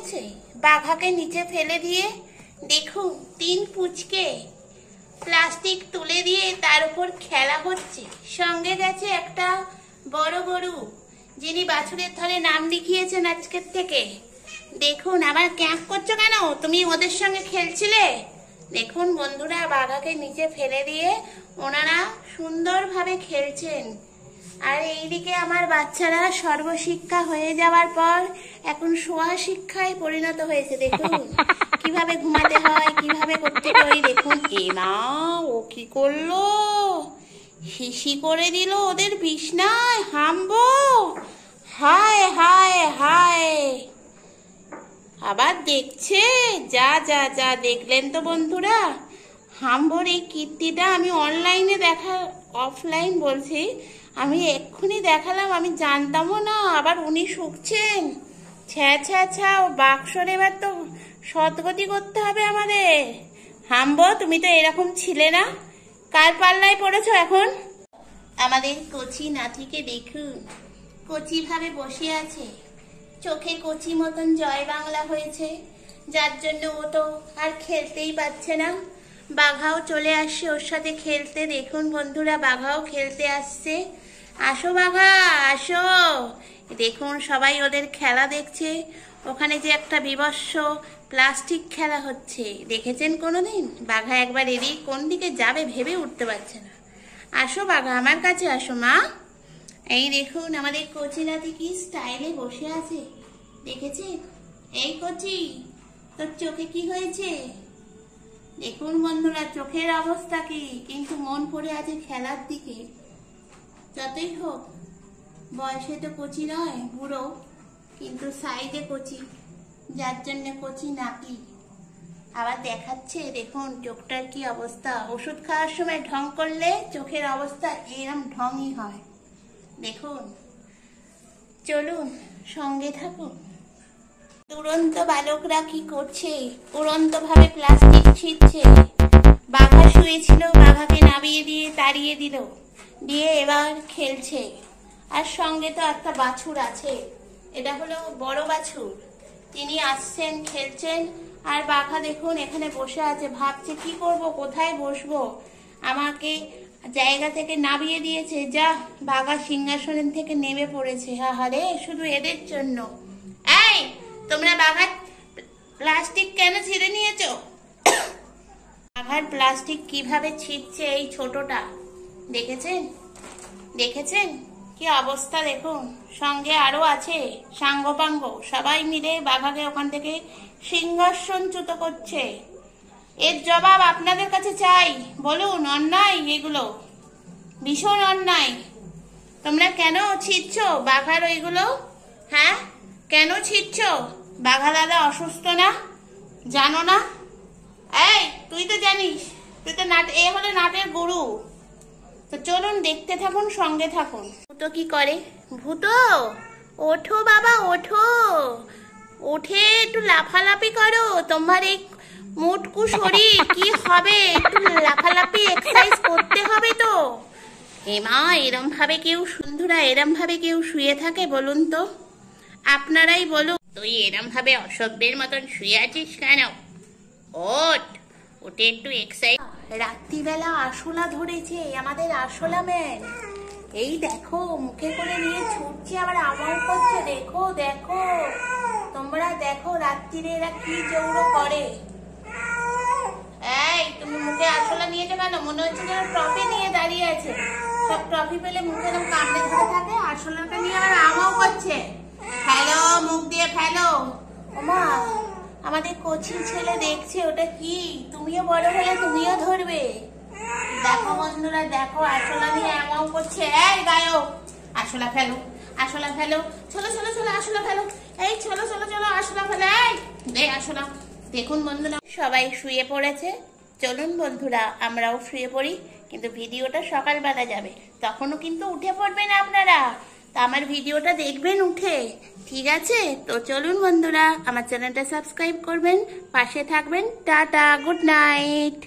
হয়েছে বাঘাকে নিচে ফেলে দিয়ে। দেখুন 3 পুচকে প্লাস্টিক তুলে দিয়ে তার উপর খেলা হচ্ছে। সঙ্গে গেছে একটা বড় গরু, যিনি বাছুরের থলে নাম লিখিয়েছেন আজকের থেকে। দেখুন আবার ক্যাম্প করছো কেন? তুমি ওদের সঙ্গে খেলছিলে। দেখুন বন্ধুরা, বাঘাকে নিচে ফেলে দিয়ে ওনারা সুন্দরভাবে খেলছেন। আর এইদিকে আমার বাচ্চারা সর্বশিক্ষা হয়ে যাওয়ার পর এখন শোয়া শিক্ষায় পরিণত হয়েছে। দেখুন কিভাবে ঘুমাতে হয়, কিভাবে করতে হয়। দেখুন এ মা, ও কি করলো? হিসি করে দিল ওদের বিছনায়। হাম্বো, হায় হায় হায়। আবার দেখছে। যা যা যা, দেখলেন তো বন্ধুরা হাম্বোর এই কীর্তিটা। আমি অনলাইনে অফলাইন বলছি, আমি এক্ষুনি দেখালাম, আমি জানতামও না। আবার উনি শুকছেন। ছ্যা ছ্যা ছ্যা, বাক্সর এবার তো সদ্গতি করতে হবে আমাদের। হাম্বো, তুমি তো এরকম ছিলে না, কার পাল্লায় পড়েছো এখন? আমাদের কচি নাতিকে দেখুন, কচি ভাবে বসে আছে। চোখে কচি মতন জয় বাংলা হয়েছে, যার জন্য ও তো আর খেলতেই পারছে না। বাঘাও চলে আসছে ওর সাথে খেলতে। দেখুন বন্ধুরা, বাঘাও খেলতে আসছে। আসো বাঘা, আসো। দেখুন সবাই ওদের খেলা দেখছে। ওখানে যে একটা বিভৎস প্লাস্টিক খেলা হচ্ছে, দেখেছেন কোনোদিন? বাঘা একবার এদিক কোন দিকে যাবে ভেবে উঠতে পারছে না। আসো বাঘা, আমার কাছে আসো মা। এই দেখুন আমাদের কচি নাতি কি স্টাইলে বসে আছে, দেখেছি? এই কচি, তোর চোখে কি হয়েছে? দেখুন বন্ধুরা, চোখের অবস্থা কি, কিন্তু মন পড়ে আছে খেলার দিকে। যতই হোক বয়সে তো কচি নয়, বুড়ো, কিন্তু সাইজে কচি, যার জন্য কচি নাতি। আবার দেখাচ্ছে, দেখুন চোখটার কি অবস্থা। ওষুধ খাওয়ার সময় ঢং করলে চোখের অবস্থা এরম ঢংই হয়। দেখুন, চলুন সঙ্গে থাকুন। দুরন্ত বালকরা কি করছে? উড়ন্ত ভাবে প্লাস্টিক ছিঁড়ছে। বাঘা শুয়েছিল, বাঘাকে নামিয়ে দিয়ে তাড়িয়ে দিল, দিয়ে এবার খেলছে। আর সঙ্গে তো একটা বাছুর আছে, এটা হলো বড় বাছুর, তিনি আসছেন, খেলছেন। আর বাঘা দেখুন এখানে বসে আছে, ভাবছে কি করব, কোথায় বসবো। আমাকে জায়গা থেকে নামিয়ে দিয়েছে। যা, বাঘা সিংহাসন থেকে নেমে পড়েছে। আহারে, শুধু এদের জন্য। এই, তোমরা বাঘার প্লাস্টিক কেন ছিঁড়ে নিয়েছো? বাঘার প্লাস্টিক কিভাবে ছিঁড়ছে এই ছোটটা, দেখেছেন? দেখেছেন কি অবস্থা? দেখুন সঙ্গে আরো আছে সাঙ্গপাঙ্গ, সবাই মিলে বাঘাকে ওখান থেকে সিংহাসনচ্যুত করছে। এর জবাব আপনাদের কাছে চাই। বলুন, অন্যায় এগুলো, ভীষণ অন্যায়। তোমরা কেন ছিঁড়ছো বাঘার ওইগুলো? হ্যাঁ, কেন ছিঁড়ছো? বাঘা দাদা অসুস্থ না, জানো না? এই, তুই তো জানিস, তুই তো এ হলো নাটের গুরু। তো চলুন দেখতে থাকুন, সঙ্গে থাকুন। ভূত কি করে? ভূত, ওঠো বাবা, ওঠো, উঠে একটু লাফালাফি করো। তোমার এই মুটকু শরীর কি হবে? একটু লাফালাফি এক্সারসাইজ করতে হবে তো। মা, এরম ভাবে কেউ, বন্ধুরা এরম ভাবে কেউ শুয়ে থাকে বলুন তো? আপনারাই বলুন। তুই এরম ভাবে অসভ্যের মতন শুয়ে আছিস কেন? ওঠ, উঠে একটু এক্সারসাইজ। রাত্রিবেলা আরশোলা ধরেছে আমাদের আরশোলা ম্যান। এই দেখো মুখে করে নিয়ে ছুটছে, আবার আমাও করছে। দেখো দেখো, তোমরা দেখো রাত্রিরে এরা কি জৌড়ো করে। এই, তুমি মুখে আরশোলা নিয়েছো কেন? মনে হচ্ছে যেন ট্রফি নিয়ে দাঁড়িয়ে আছে। সব ট্রফি পেলে মুখে এরকম কামড়ে ধরে থাকে, আরশোলাটা নিয়ে আবার আমাও করছে। ফেলো, মুখ দিয়ে ফেলো। ওমা, আমাদের কচি ছেলে দেখছে, ওটা কি? তুমিও বড় হলে তুমিও ধরবে। দেখো বন্ধুরা, দেখো আরশোলা নিয়ে এমন করছে। এই গায়ক, আরশোলা ফেলো, আরশোলা ফেলো, চলো চলো চলো, আরশোলা ফেলো। এই চলো চলো চলো, আরশোলা ফেলো। এই দে আরশোলা। দেখুন বন্ধুরা, সবাই শুয়ে পড়েছে। চলুন বন্ধুরা, আমরাও শুয়ে পড়ি, কিন্তু ভিডিওটা সকালবেলা যাবে, তখনও কিন্তু উঠে পড়বেন আপনারা। তো আমার ভিডিওটা দেখবেন উঠে, ঠিক আছে? তো চলুন বন্ধুরা, আমার চ্যানেলটা সাবস্ক্রাইব করবেন, পাশে থাকবেন। Tata, good night.